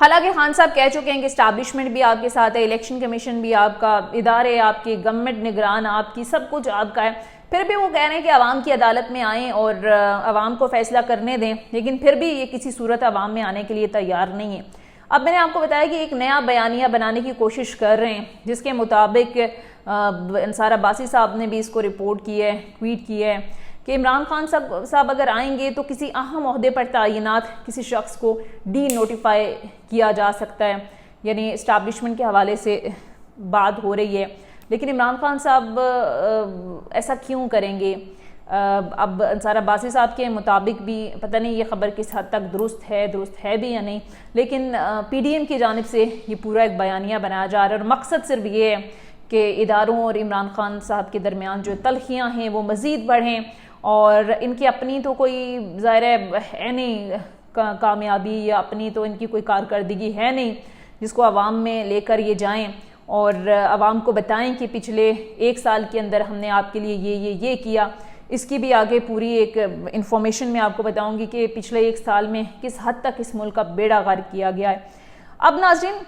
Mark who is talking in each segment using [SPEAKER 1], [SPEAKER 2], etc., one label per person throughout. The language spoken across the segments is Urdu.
[SPEAKER 1] حالانکہ خان صاحب کہہ چکے ہیں کہ اسٹیبلشمنٹ بھی آپ کے ساتھ ہے، الیکشن کمیشن بھی آپ کا، ادارے آپ کے، گورنمنٹ نگران آپ کی، سب کچھ آپ کا ہے، پھر بھی وہ کہہ رہے ہیں کہ عوام کی عدالت میں آئیں اور عوام کو فیصلہ کرنے دیں، لیکن پھر بھی یہ کسی صورت عوام میں آنے کے لیے تیار نہیں ہے۔ اب میں نے آپ کو بتایا کہ ایک نیا بیانیہ بنانے کی کوشش کر رہے ہیں، جس کے مطابق انصار عباسی صاحب نے بھی اس کو رپورٹ کی ہے، ٹویٹ کی ہے کہ عمران خان صاحب اگر آئیں گے تو کسی اہم عہدے پر تعینات کسی شخص کو ڈی نوٹیفائی کیا جا سکتا ہے، یعنی اسٹیبلشمنٹ کے حوالے سے بات ہو رہی ہے، لیکن عمران خان صاحب ایسا کیوں کریں گے؟ اب انصار عباسی صاحب کے مطابق بھی پتہ نہیں یہ خبر کس حد تک درست ہے بھی یا نہیں، لیکن پی ڈی ایم کی جانب سے یہ پورا ایک بیانیہ بنایا جا رہا ہے، اور مقصد صرف یہ ہے کہ اداروں اور عمران خان صاحب کے درمیان جو تلخیاں ہیں وہ مزید بڑھیں، اور ان کی اپنی تو کوئی ظاہر ہے نہیں کامیابی، یا اپنی تو ان کی کوئی کارکردگی ہے نہیں جس کو عوام میں لے کر یہ جائیں اور عوام کو بتائیں کہ پچھلے 1 سال کے اندر ہم نے آپ کے لیے یہ کیا۔ اس کی بھی آگے پوری ایک انفارمیشن میں آپ کو بتاؤں گی کہ پچھلے 1 سال میں کس حد تک اس ملک کا بیڑا غرق کیا گیا ہے۔ اب ناظرین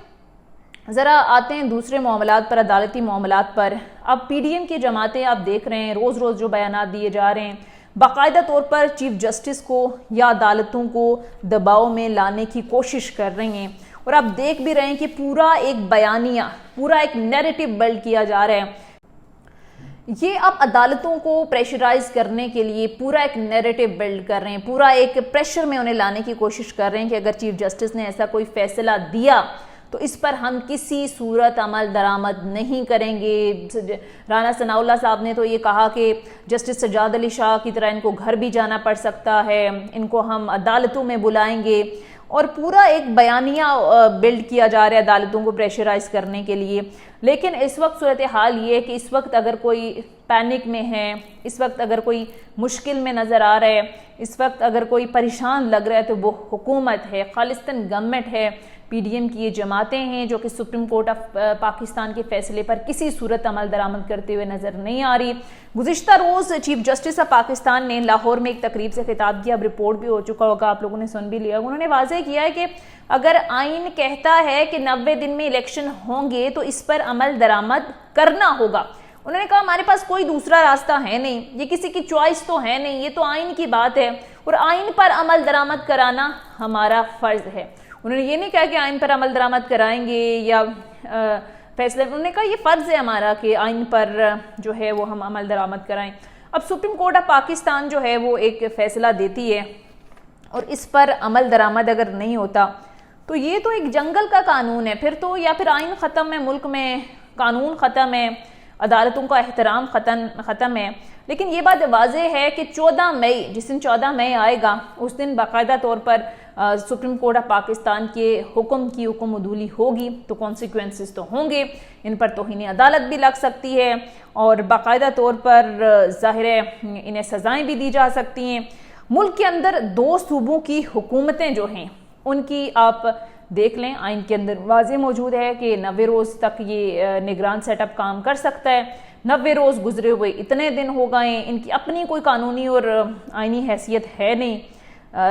[SPEAKER 1] ذرا آتے ہیں دوسرے معاملات پر، عدالتی معاملات پر۔ اب پی ڈی ایم کی جماعتیں آپ دیکھ رہے ہیں روز روز جو بیانات دیے جا رہے ہیں، باقاعدہ طور پر چیف جسٹس کو یا عدالتوں کو دباؤ میں لانے کی کوشش کر رہی ہیں، اور آپ دیکھ بھی رہے ہیں کہ پورا ایک بیانیہ، پورا ایک نیریٹو بلڈ کیا جا رہا ہے۔ یہ اب عدالتوں کو پریشرائز کرنے کے لیے پورا ایک نیریٹو بلڈ کر رہے ہیں، پورا ایک پریشر میں انہیں لانے کی کوشش کر رہے ہیں کہ اگر چیف جسٹس نے ایسا کوئی فیصلہ دیا تو اس پر ہم کسی صورت عمل درآمد نہیں کریں گے۔ رانا ثناء اللہ صاحب نے تو یہ کہا کہ جسٹس سجاد علی شاہ کی طرح ان کو گھر بھی جانا پڑ سکتا ہے، ان کو ہم عدالتوں میں بلائیں گے، اور پورا ایک بیانیہ بلڈ کیا جا رہا ہے عدالتوں کو پریشرائز کرنے کے لیے۔ لیکن اس وقت صورتحال یہ ہے کہ اس وقت اگر کوئی پینک میں ہے، اس وقت اگر کوئی مشکل میں نظر آ رہا ہے، اس وقت اگر کوئی پریشان لگ رہا ہے تو وہ حکومت ہے، خالصتاً گورنمنٹ ہے، پی ڈی ایم کی یہ جماعتیں ہیں جو کہ سپریم کورٹ آف پاکستان کے فیصلے پر کسی صورت عمل درآمد کرتے ہوئے نظر نہیں آ رہی۔ گزشتہ روز چیف جسٹس آف پاکستان نے لاہور میں ایک تقریب سے خطاب کیا، اب رپورٹ بھی ہو چکا ہوگا، آپ لوگوں نے سن بھی لیا۔ انہوں نے واضح کیا ہے کہ اگر آئین کہتا ہے کہ 90 دن میں الیکشن ہوں گے تو اس پر عمل درآمد کرنا ہوگا۔ انہوں نے کہا ہمارے پاس کوئی دوسرا راستہ ہے نہیں، یہ کسی کی چوائس تو ہے نہیں، یہ تو آئین کی بات ہے، اور آئین پر عمل درآمد کرانا ہمارا فرض ہے۔ انہوں نے یہ نہیں کہا کہ آئین پر عمل درآمد کرائیں گے یا فیصلے، انہوں نے کہا یہ فرض ہے ہمارا کہ آئین پر جو ہے وہ ہم عمل درآمد کرائیں۔ اب سپریم کورٹ آف پاکستان جو ہے وہ ایک فیصلہ دیتی ہے، اور اس پر عمل درآمد اگر نہیں ہوتا تو یہ تو ایک جنگل کا قانون ہے، پھر تو یا پھر آئین ختم ہے، ملک میں قانون ختم ہے، عدالتوں کا احترام ختم ہے۔ لیکن یہ بات واضح ہے کہ 14 مئی، جس دن 14 مئی آئے گا، اس دن باقاعدہ طور پر سپریم کورٹ آف پاکستان کے حکم کی حکم عدولی ہوگی، تو کانسیکوینسز تو ہوں گے، ان پر توہین عدالت بھی لگ سکتی ہے، اور باقاعدہ طور پر ظاہر ہے انہیں سزائیں بھی دی جا سکتی ہیں۔ ملک کے اندر 2 صوبوں کی حکومتیں جو ہیں ان کی آپ دیکھ لیں، آئین کے اندر واضح موجود ہے کہ 90 روز تک یہ نگران سیٹ اپ کام کر سکتا ہے۔ 90 روز گزرے ہوئے اتنے دن ہو گئے ہیں، ان کی اپنی کوئی قانونی اور آئینی حیثیت ہے نہیں۔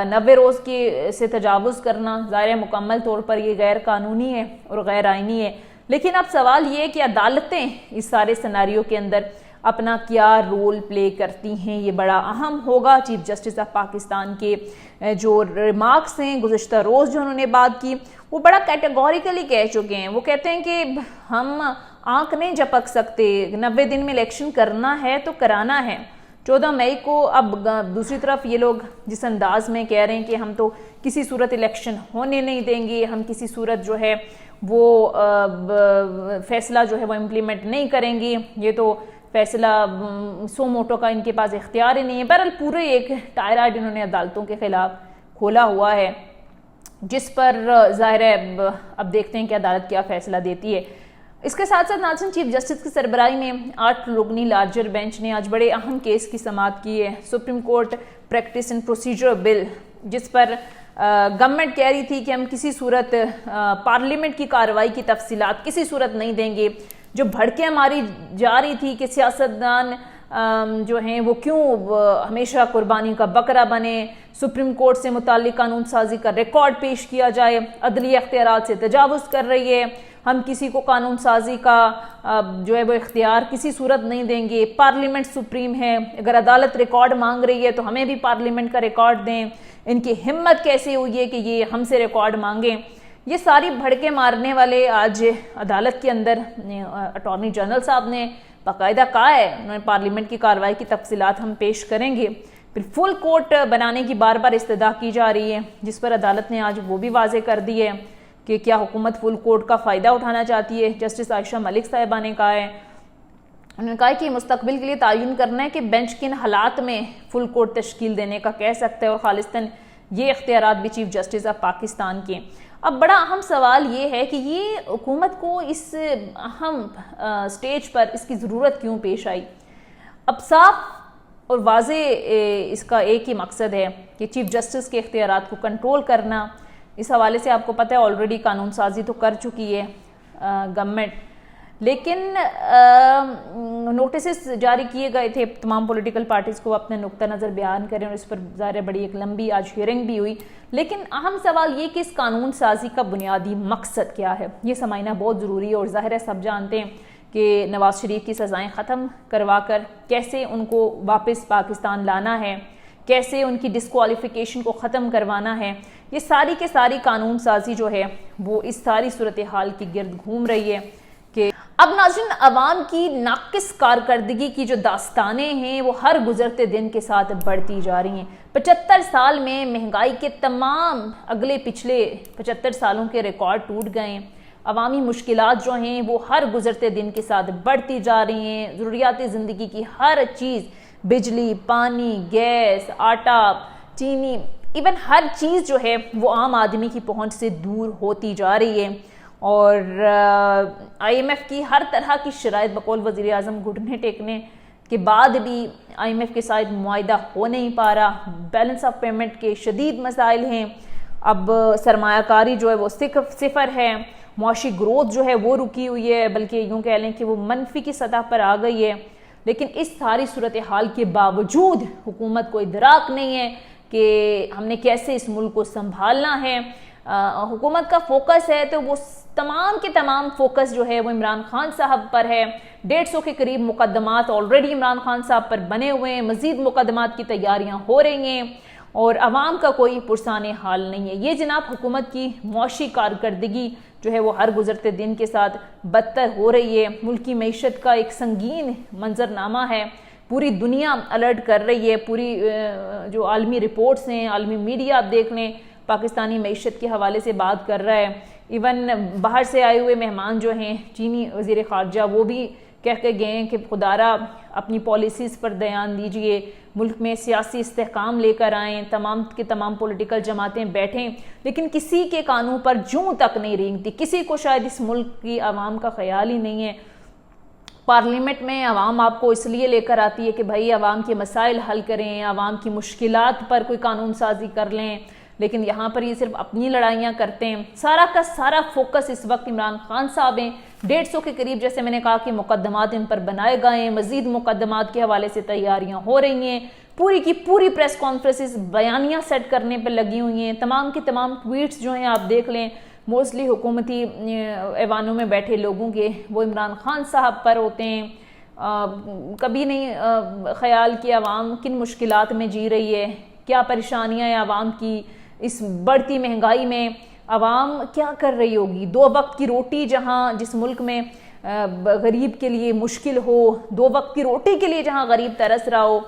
[SPEAKER 1] 90 روز کے سے تجاوز کرنا ظاہر مکمل طور پر یہ غیر قانونی ہے اور غیر آئینی ہے۔ لیکن اب سوال یہ ہے کہ عدالتیں اس سارے سیناریو کے اندر اپنا کیا رول پلے کرتی ہیں، یہ بڑا اہم ہوگا۔ چیف جسٹس آف پاکستان کے جو ریمارکس ہیں، گزشتہ روز جو انہوں نے بات کی، وہ بڑا کیٹیگوریکلی کہہ چکے ہیں۔ وہ کہتے ہیں کہ ہم آنکھ نہیں جھپک سکتے، 90 دن میں الیکشن کرنا ہے تو کرانا ہے 14 مئی کو۔ اب دوسری طرف یہ لوگ جس انداز میں کہہ رہے ہیں کہ ہم تو کسی صورت الیکشن ہونے نہیں دیں گے، ہم کسی صورت جو ہے وہ فیصلہ جو ہے وہ امپلیمنٹ نہیں کریں گے، یہ تو فیصلہ سو موٹو کا ان کے پاس اختیار ہی نہیں ہے۔ بہرحال پورے ایک ٹائرائڈ انہوں نے عدالتوں کے خلاف کھولا ہوا ہے، جس پر ظاہر ہے اب دیکھتے ہیں کہ عدالت کیا فیصلہ دیتی ہے۔ اس کے ساتھ ساتھ ناظرین، چیف جسٹس کی سربراہی میں 8 رکنی لارجر بینچ نے آج بڑے اہم کیس کی سماعت کی ہے، supreme court practice and procedure bill, جس پر گورنمنٹ کہہ رہی تھی کہ ہم کسی صورت پارلیمنٹ کی کارروائی کی تفصیلات کسی صورت نہیں دیں گے۔ جو بھڑکیں ہماری جا رہی تھی کہ سیاستدان جو ہیں وہ کیوں ہمیشہ قربانی کا بکرا بنے، سپریم کورٹ سے متعلق قانون سازی کا ریکارڈ پیش کیا جائے، عدلی اختیارات سے تجاوز کر رہی ہے، ہم کسی کو قانون سازی کا جو ہے وہ اختیار کسی صورت نہیں دیں گے، پارلیمنٹ سپریم ہے، اگر عدالت ریکارڈ مانگ رہی ہے تو ہمیں بھی پارلیمنٹ کا ریکارڈ دیں، ان کی ہمت کیسے ہوئی ہے کہ یہ ہم سے ریکارڈ مانگیں۔ یہ ساری بھڑکے مارنے والے آج عدالت کے اندر اٹارنی جنرل صاحب نے باقاعدہ کہا ہے، انہوں نے پارلیمنٹ کی کارروائی کی تفصیلات ہم پیش کریں گے۔ پھر فل کورٹ بنانے کی بار بار استدعا کی جا رہی ہے، جس پر عدالت نے آج وہ بھی واضح کر دی ہے کہ کیا حکومت فل کورٹ کا فائدہ اٹھانا چاہتی ہے۔ جسٹس عائشہ ملک صاحبہ نے کہا ہے، انہوں نے کہا کہ مستقبل کے لیے تعین کرنا ہے کہ بینچ کن حالات میں فل کورٹ تشکیل دینے کا کہہ سکتا ہے، اور خالصتاً یہ اختیارات بھی چیف جسٹس آف پاکستان کے۔ اب بڑا اہم سوال یہ ہے کہ یہ حکومت کو اس اہم سٹیج پر اس کی ضرورت کیوں پیش آئی۔ اب صاف اور واضح اس کا ایک ہی مقصد ہے کہ چیف جسٹس کے اختیارات کو کنٹرول کرنا۔ اس حوالے سے آپ کو پتہ ہے آلریڈی قانون سازی تو کر چکی ہے گورنمنٹ، لیکن نوٹسز جاری کیے گئے تھے تمام پولیٹیکل پارٹیز کو اپنے نقطہ نظر بیان کریں، اور اس پر ظاہر بڑی ایک لمبی آج ہیئرنگ بھی ہوئی۔ لیکن اہم سوال یہ کہ اس قانون سازی کا بنیادی مقصد کیا ہے، یہ سمجھنا بہت ضروری ہے، اور ظاہر ہے سب جانتے ہیں کہ نواز شریف کی سزائیں ختم کروا کر کیسے ان کو واپس پاکستان لانا ہے، کیسے ان کی ڈسکوالیفیکیشن کو ختم کروانا ہے، یہ ساری کے ساری قانون سازی جو ہے وہ اس ساری صورتحال کی گرد گھوم رہی ہے۔ کہ اب ناظرین، عوام کی ناقص کارکردگی کی جو داستانیں ہیں وہ ہر گزرتے دن کے ساتھ بڑھتی جا رہی ہیں۔ 75 سال میں مہنگائی کے تمام اگلے پچھلے 75 سالوں کے ریکارڈ ٹوٹ گئے ہیں۔ عوامی مشکلات جو ہیں وہ ہر گزرتے دن کے ساتھ بڑھتی جا رہی ہیں۔ ضروریات زندگی کی ہر چیز، بجلی، پانی، گیس، آٹا، چینی، ایون ہر چیز جو ہے وہ عام آدمی کی پہنچ سے دور ہوتی جا رہی ہے، اور آئی ایم ایف کی ہر طرح کی شرائط بقول وزیر اعظم گھٹنے ٹیکنے کے بعد بھی آئی ایم ایف کے ساتھ معاہدہ ہو نہیں پا رہا، بیلنس آف پیمنٹ کے شدید مسائل ہیں، اب سرمایہ کاری جو ہے وہ صفر ہے، معاشی گروتھ جو ہے وہ رکی ہوئی ہے، بلکہ یوں کہہ لیں کہ وہ منفی کی سطح پر آ گئی ہے۔ لیکن اس ساری صورتحال کے باوجود حکومت کو ادراک نہیں ہے کہ ہم نے کیسے اس ملک کو سنبھالنا ہے۔ حکومت کا فوکس ہے تو وہ تمام کے تمام فوکس جو ہے وہ عمران خان صاحب پر ہے۔ 150 کے قریب مقدمات آلریڈی عمران خان صاحب پر بنے ہوئے ہیں، مزید مقدمات کی تیاریاں ہو رہی ہیں، اور عوام کا کوئی پرسان حال نہیں ہے۔ یہ جناب حکومت کی معاشی کارکردگی جو ہے وہ ہر گزرتے دن کے ساتھ بدتر ہو رہی ہے۔ ملکی معیشت کا ایک سنگین منظرنامہ ہے، پوری دنیا الرٹ کر رہی ہے، پوری جو عالمی رپورٹس ہیں، عالمی میڈیا آپ دیکھ لیں، پاکستانی معیشت کے حوالے سے بات کر رہا ہے۔ ایون باہر سے آئے ہوئے مہمان جو ہیں، چینی وزیر خارجہ، وہ بھی کہہ کے گئے ہیں کہ خدارا اپنی پالیسیز پر دھیان دیجئے، ملک میں سیاسی استحکام لے کر آئیں، تمام کے تمام پولیٹیکل جماعتیں بیٹھیں، لیکن کسی کے کانوں پر جوں تک نہیں رینگتی، کسی کو شاید اس ملک کی عوام کا خیال ہی نہیں ہے۔ پارلیمنٹ میں عوام آپ کو اس لیے لے کر آتی ہے کہ بھائی عوام کے مسائل حل کریں، عوام کی مشکلات پر کوئی قانون سازی کر لیں، لیکن یہاں پر یہ صرف اپنی لڑائیاں کرتے ہیں۔ سارا کا سارا فوکس اس وقت عمران خان صاحب ہیں۔ 150 کے قریب جیسے میں نے کہا کہ مقدمات ان پر بنائے گئے ہیں، مزید مقدمات کے حوالے سے تیاریاں ہو رہی ہیں، پوری کی پوری پریس کانفرنسز بیانیاں سیٹ کرنے پر لگی ہوئی ہیں، تمام کے تمام ٹویٹس جو ہیں آپ دیکھ لیں، موسٹلی حکومتی ایوانوں میں بیٹھے لوگوں کے وہ عمران خان صاحب پر ہوتے ہیں۔ کبھی نہیں خیال کہ عوام کن مشکلات میں جی رہی ہے، کیا پریشانیاں ہیں عوام کی، اس بڑھتی مہنگائی میں عوام کیا کر رہی ہوگی۔ 2 وقت کی روٹی جہاں جس ملک میں غریب کے لیے مشکل ہو، 2 وقت کی روٹی کے لیے جہاں غریب ترس رہا ہو،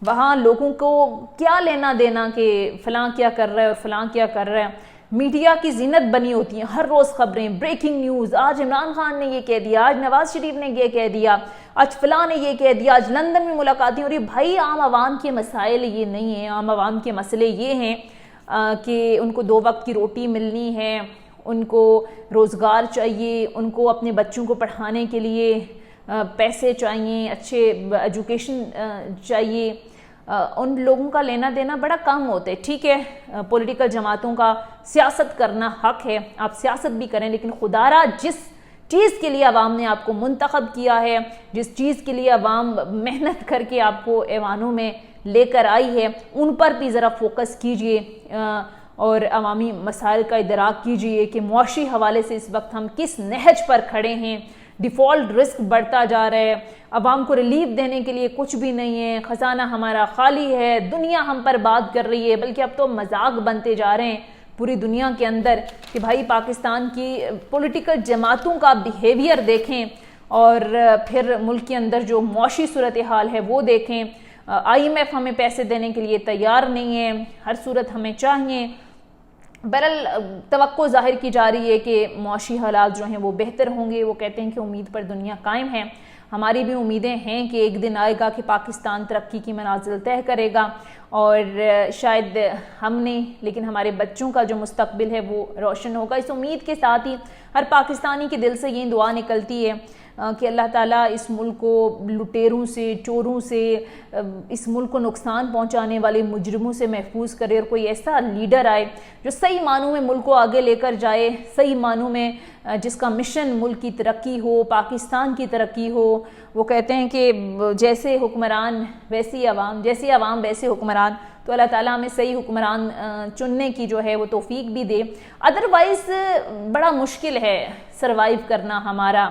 [SPEAKER 1] وہاں لوگوں کو کیا لینا دینا کہ فلاں کیا کر رہا ہے اور فلاں کیا کر رہا ہے۔ میڈیا کی زینت بنی ہوتی ہیں ہر روز خبریں، بریکنگ نیوز، آج عمران خان نے یہ کہہ دیا، آج نواز شریف نے یہ کہہ دیا، آج فلاں نے یہ کہہ دیا، آج لندن میں ملاقاتیں ہو رہی۔ بھائی عام عوام کے مسائل یہ نہیں ہیں، عام عوام کے مسئلے یہ ہیں کہ ان کو 2 وقت کی روٹی ملنی ہے، ان کو روزگار چاہیے، ان کو اپنے بچوں کو پڑھانے کے لیے پیسے چاہیے، اچھے ایجوکیشن چاہیے۔ ان لوگوں کا لینا دینا بڑا کم ہوتا ہے۔ ٹھیک ہے، پولیٹیکل جماعتوں کا سیاست کرنا حق ہے، آپ سیاست بھی کریں، لیکن خدارا جس چیز کے لیے عوام نے آپ کو منتخب کیا ہے، جس چیز کے لیے عوام محنت کر کے آپ کو ایوانوں میں لے کر آئی ہے، ان پر بھی ذرا فوکس کیجئے اور عوامی مسائل کا ادراک کیجئے کہ معاشی حوالے سے اس وقت ہم کس نہج پر کھڑے ہیں۔ ڈیفالٹ رسک بڑھتا جا رہا ہے، عوام کو ریلیف دینے کے لیے کچھ بھی نہیں ہے، خزانہ ہمارا خالی ہے، دنیا ہم پر بات کر رہی ہے، بلکہ اب تو مذاق بنتے جا رہے ہیں پوری دنیا کے اندر کہ بھائی پاکستان کی پولیٹیکل جماعتوں کا بیہیویئر دیکھیں اور پھر ملک کے اندر جو معاشی صورتحال ہے وہ دیکھیں۔ IMF ہمیں پیسے دینے کے لیے تیار نہیں ہے، ہر صورت ہمیں چاہیے۔ بہرحال توقع ظاہر کی جا رہی ہے کہ معاشی حالات جو ہیں وہ بہتر ہوں گے۔ وہ کہتے ہیں کہ امید پر دنیا قائم ہے، ہماری بھی امیدیں ہیں کہ ایک دن آئے گا کہ پاکستان ترقی کی منازل طے کرے گا اور شاید ہم نے لیکن ہمارے بچوں کا جو مستقبل ہے وہ روشن ہوگا۔ اس امید کے ساتھ ہی ہر پاکستانی کے دل سے یہ دعا نکلتی ہے کہ اللہ تعالیٰ اس ملک کو لٹیروں سے، چوروں سے، اس ملک کو نقصان پہنچانے والے مجرموں سے محفوظ کرے اور کوئی ایسا لیڈر آئے جو صحیح معنوں میں ملک کو آگے لے کر جائے، صحیح معنوں میں جس کا مشن ملک کی ترقی ہو، پاکستان کی ترقی ہو۔ وہ کہتے ہیں کہ جیسے حکمران ویسی عوام، جیسی عوام ویسے حکمران، تو اللہ تعالیٰ ہمیں صحیح حکمران چننے کی جو ہے وہ توفیق بھی دے۔ ادروائز بڑا مشکل ہے سروائیو کرنا ہمارا،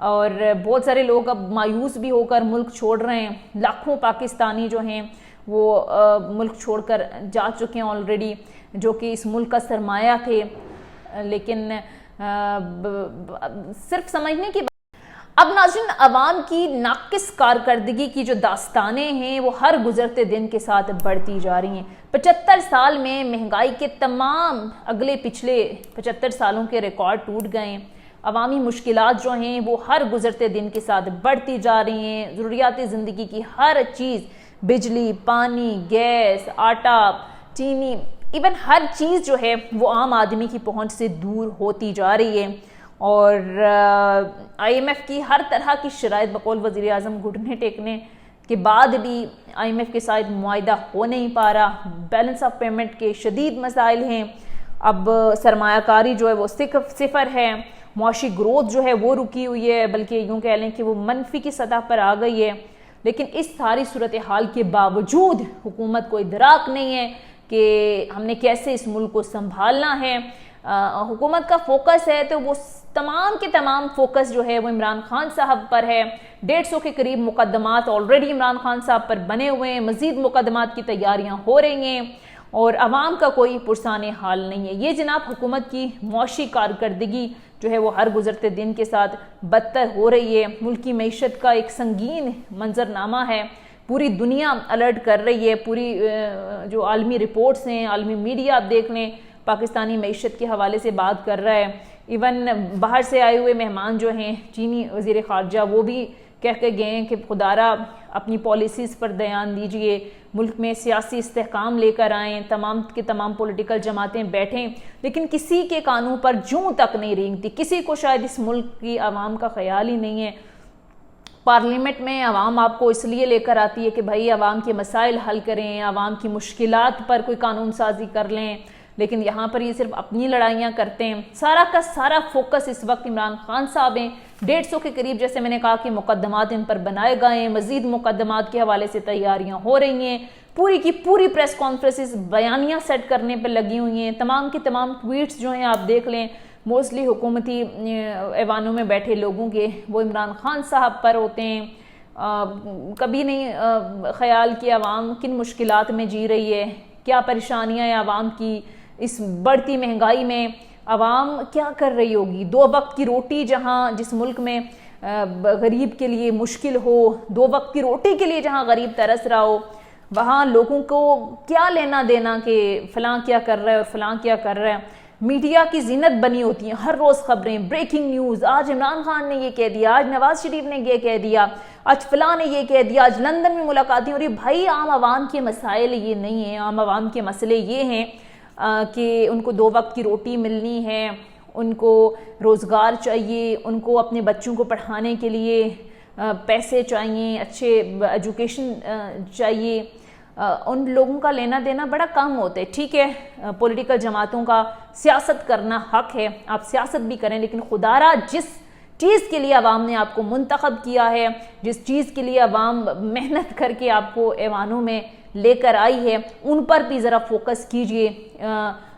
[SPEAKER 1] اور بہت سارے لوگ اب مایوس بھی ہو کر ملک چھوڑ رہے ہیں۔ لاکھوں پاکستانی جو ہیں وہ ملک چھوڑ کر جا چکے ہیں آلریڈی، جو کہ اس ملک کا سرمایہ تھے، لیکن صرف سمجھنے کی اب ناظرین عوام کی ناقص کارکردگی کی جو داستانیں ہیں وہ ہر گزرتے دن کے ساتھ بڑھتی جا رہی ہیں۔ 75 سال میں مہنگائی کے تمام اگلے پچھلے 75 سالوں کے ریکارڈ ٹوٹ گئے ہیں۔ عوامی مشکلات جو ہیں وہ ہر گزرتے دن کے ساتھ بڑھتی جا رہی ہیں۔ ضروریات زندگی کی ہر چیز، بجلی، پانی، گیس، آٹا، چینی، ایون ہر چیز جو ہے وہ عام آدمی کی پہنچ سے دور ہوتی جا رہی ہے، اور IMF کی ہر طرح کی شرائط بقول وزیر اعظم گھٹنے ٹیکنے کے بعد بھی IMF کے ساتھ معاہدہ ہو نہیں پا رہا۔ بیلنس آف پیمنٹ کے شدید مسائل ہیں، اب سرمایہ کاری جو ہے وہ صفر ہے، معاشی گروتھ جو ہے وہ رکی ہوئی ہے، بلکہ یوں کہہ لیں کہ وہ منفی کی سطح پر آ گئی ہے۔ لیکن اس ساری صورتحال کے باوجود حکومت کو ادراک نہیں ہے کہ ہم نے کیسے اس ملک کو سنبھالنا ہے۔ حکومت کا فوکس ہے تو وہ تمام کے تمام فوکس جو ہے وہ عمران خان صاحب پر ہے۔ 150 کے قریب مقدمات آلریڈی عمران خان صاحب پر بنے ہوئے ہیں، مزید مقدمات کی تیاریاں ہو رہی ہیں، اور عوام کا کوئی پرسان حال نہیں ہے۔ یہ جناب حکومت کی معاشی کارکردگی جو ہے وہ ہر گزرتے دن کے ساتھ بدتر ہو رہی ہے۔ ملک کی معیشت کا ایک سنگین منظرنامہ ہے، پوری دنیا الرٹ کر رہی ہے، پوری جو عالمی رپورٹس ہیں، عالمی میڈیا آپ دیکھ لیں، پاکستانی معیشت کے حوالے سے بات کر رہا ہے۔ ایون باہر سے آئے ہوئے مہمان جو ہیں، چینی وزیر خارجہ، وہ بھی کہہ کے گئے ہیں کہ خدارا اپنی پالیسیز پر دھیان دیجئے، ملک میں سیاسی استحکام لے کر آئیں، تمام کے تمام پولیٹیکل جماعتیں بیٹھیں، لیکن کسی کے کانوں پر جوں تک نہیں رینگتی، کسی کو شاید اس ملک کی عوام کا خیال ہی نہیں ہے۔ پارلیمنٹ میں عوام آپ کو اس لیے لے کر آتی ہے کہ بھائی عوام کے مسائل حل کریں، عوام کی مشکلات پر کوئی قانون سازی کر لیں، لیکن یہاں پر یہ صرف اپنی لڑائیاں کرتے ہیں۔ سارا کا سارا فوکس اس وقت عمران خان صاحب ہیں۔ 150 کے قریب جیسے میں نے کہا کہ مقدمات ان پر بنائے گئے ہیں، مزید مقدمات کے حوالے سے تیاریاں ہو رہی ہیں، پوری کی پوری پریس کانفرنسز بیانیاں سیٹ کرنے پر لگی ہوئی ہیں، تمام کے تمام ٹویٹس جو ہیں آپ دیکھ لیں، موسٹلی حکومتی ایوانوں میں بیٹھے لوگوں کے وہ عمران خان صاحب پر ہوتے ہیں۔ کبھی نہیں خیال کہ عوام کن مشکلات میں جی رہی ہے، کیا پریشانیاں ہیں عوام کی، اس بڑھتی مہنگائی میں عوام کیا کر رہی ہوگی۔ 2 وقت کی روٹی جس ملک میں غریب کے لیے مشکل ہو، 2 وقت کی روٹی کے لیے جہاں غریب ترس رہا ہو، وہاں لوگوں کو کیا لینا دینا کہ فلاں کیا کر رہا ہے اور فلاں کیا کر رہا ہے۔ میڈیا کی زینت بنی ہوتی ہیں ہر روز خبریں، بریکنگ نیوز، آج عمران خان نے یہ کہہ دیا، آج نواز شریف نے یہ کہہ دیا، آج فلاں نے یہ کہہ دیا، آج لندن میں ملاقاتیں ہو رہی۔ بھائی عام عوام کے مسائل یہ نہیں ہیں، عام عوام کے مسئلے یہ ہیں کہ ان کو 2 وقت کی روٹی ملنی ہے، ان کو روزگار چاہیے، ان کو اپنے بچوں کو پڑھانے کے لیے پیسے چاہیے، اچھے ایجوکیشن چاہیے۔ ان لوگوں کا لینا دینا بڑا کم ہوتا ہے۔ ٹھیک ہے، پولیٹیکل جماعتوں کا سیاست کرنا حق ہے، آپ سیاست بھی کریں، لیکن خدارا جس چیز کے لیے عوام نے آپ کو منتخب کیا ہے، جس چیز کے لیے عوام محنت کر کے آپ کو ایوانوں میں لے کر آئی ہے، ان پر بھی ذرا فوکس کیجئے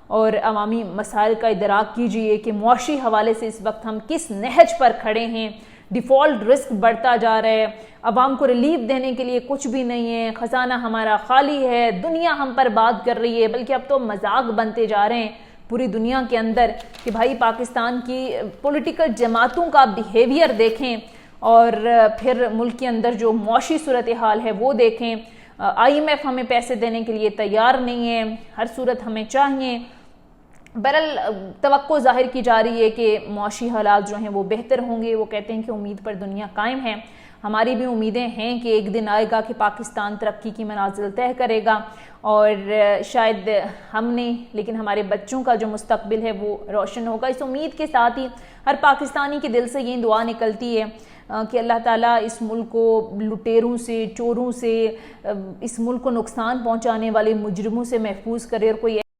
[SPEAKER 1] اور عوامی مسائل کا ادراک کیجئے کہ معاشی حوالے سے اس وقت ہم کس نہج پر کھڑے ہیں۔ ڈیفالٹ رسک بڑھتا جا رہا ہے، عوام کو ریلیف دینے کے لیے کچھ بھی نہیں ہے، خزانہ ہمارا خالی ہے، دنیا ہم پر بات کر رہی ہے، بلکہ اب تو مذاق بنتے جا رہے ہیں پوری دنیا کے اندر کہ بھائی پاکستان کی پولیٹیکل جماعتوں کا بیہیویئر دیکھیں اور پھر ملک کے اندر جو معاشی صورتحال ہے وہ دیکھیں۔ IMF ہمیں پیسے دینے کے لیے تیار نہیں ہے، ہر صورت ہمیں چاہیے۔ بہرحال توقع ظاہر کی جا رہی ہے کہ معاشی حالات جو ہیں وہ بہتر ہوں گے۔ وہ کہتے ہیں کہ امید پر دنیا قائم ہے، ہماری بھی امیدیں ہیں کہ ایک دن آئے گا کہ پاکستان ترقی کی منازل طے کرے گا، اور شاید ہم نہیں لیکن ہمارے بچوں کا جو مستقبل ہے وہ روشن ہوگا۔ اس امید کے ساتھ ہی ہر پاکستانی کے دل سے یہ دعا نکلتی ہے کہ اللہ تعالیٰ اس ملک کو لٹیروں سے، چوروں سے، اس ملک کو نقصان پہنچانے والے مجرموں سے محفوظ کرے، اور کوئی